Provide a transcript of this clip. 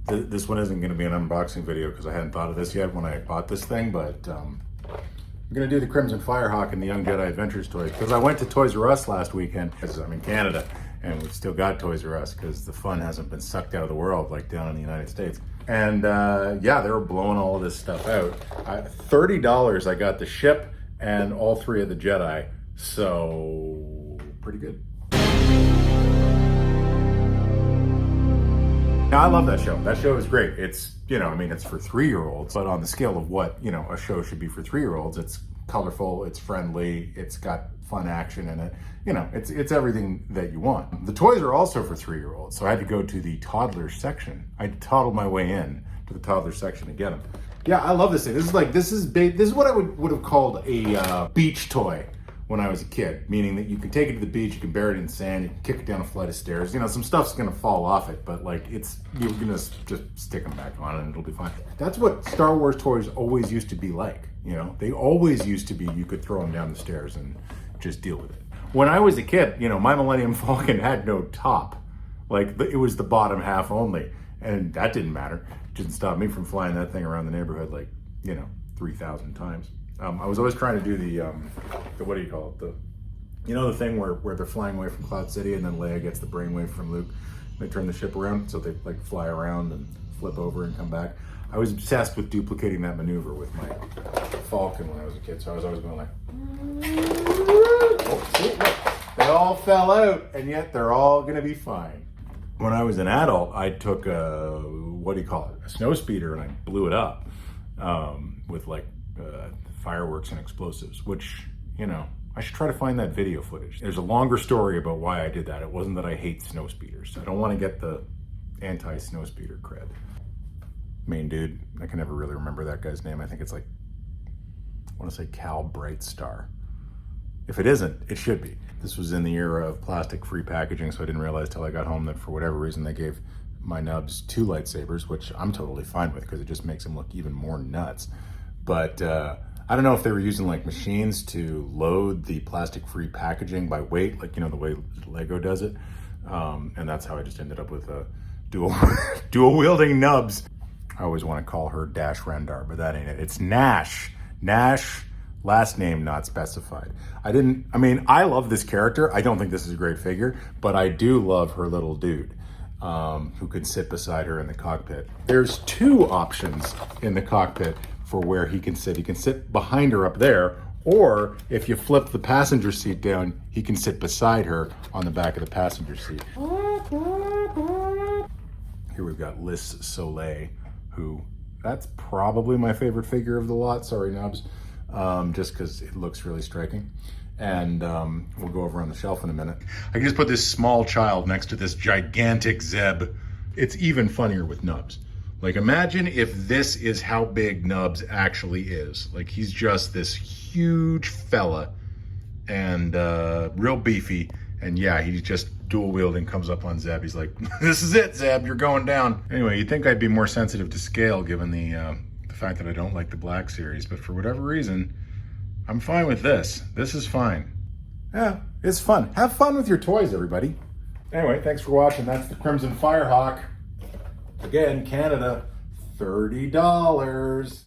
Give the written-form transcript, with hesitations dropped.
This one isn't going to be an unboxing video because I hadn't thought of this yet when I bought this thing, but I'm going to do the Crimson Firehawk and the Young Jedi Adventures toys because I went to Toys R Us last weekend because I'm in Canada and we've still got Toys R Us because the fun hasn't been sucked out of the world like down in the United States. And yeah, they were blowing all of this stuff out. $30 I got the ship and all three of the Jedi, so pretty good. Now, I love that show. That show is great. It's, you know, I mean, it's for 3-year-olds, but on the scale of what, you know, a show should be for 3-year-olds, it's colorful, it's friendly, it's got fun action in it. You know, it's everything that you want. The toys are also for 3-year-olds, so I had to go to the toddler section. I toddled my way in to the toddler section to get them. Yeah, I love this thing. This is what I would have called a beach toy when I was a kid, meaning that you can take it to the beach, you can bury it in sand, you can kick it down a flight of stairs. You know, some stuff's gonna fall off it, but like you're gonna just stick them back on and it'll be fine. That's what Star Wars toys always used to be like. You know, they always used to be, you could throw them down the stairs and just deal with it. When I was a kid, you know, my Millennium Falcon had no top. Like, it was the bottom half only. And that didn't matter. It didn't stop me from flying that thing around the neighborhood like, you know, 3,000 times. I was always trying to do the what do you call it? You know, the thing where they're flying away from Cloud City and then Leia gets the brainwave from Luke. They turn the ship around so they like fly around and flip over and come back. I was obsessed with duplicating that maneuver with my Falcon when I was a kid. So I was always going like, oh, see, look, they all fell out and yet they're all gonna be fine. When I was an adult, I took what do you call it? A snow speeder and I blew it up with like fireworks and explosives, which, you know, I should try to find that video footage. There's a longer story about why I did that. It wasn't that I hate snow speeders. I don't want to get the anti-snow speeder cred. Main dude, I can never really remember that guy's name. I think it's like, I want to say Cal Brightstar. If it isn't, it should be. This was in the era of plastic-free packaging, so I didn't realize till I got home that for whatever reason they gave my nubs 2 lightsabers, which I'm totally fine with because it just makes them look even more nuts. But I don't know if they were using like machines to load the plastic-free packaging by weight, like, you know, the way Lego does it. And that's how I just ended up with dual wielding nubs. I always want to call her Dash Rendar, but that ain't it. It's Nash. Nash, last name not specified. I mean, I love this character. I don't think this is a great figure, but I do love her little dude who can sit beside her in the cockpit. There's 2 options in the cockpit for where he can sit. He can sit behind her up there, or if you flip the passenger seat down, he can sit beside her on the back of the passenger seat. Here we've got Lys Soleil, who, that's probably my favorite figure of the lot. Sorry, Nubs, just because it looks really striking. And we'll go over on the shelf in a minute. I can just put this small child next to this gigantic Zeb. It's even funnier with Nubs. Like, imagine if this is how big Nubs actually is. Like, he's just this huge fella and real beefy. And yeah, he's just dual wielding, comes up on Zeb. He's like, this is it, Zeb, you're going down. Anyway, you'd think I'd be more sensitive to scale given the fact that I don't like the Black Series, but for whatever reason, I'm fine with this. This is fine. Yeah, it's fun. Have fun with your toys, everybody. Anyway, thanks for watching. That's the Crimson Firehawk. Again, Canada, $30.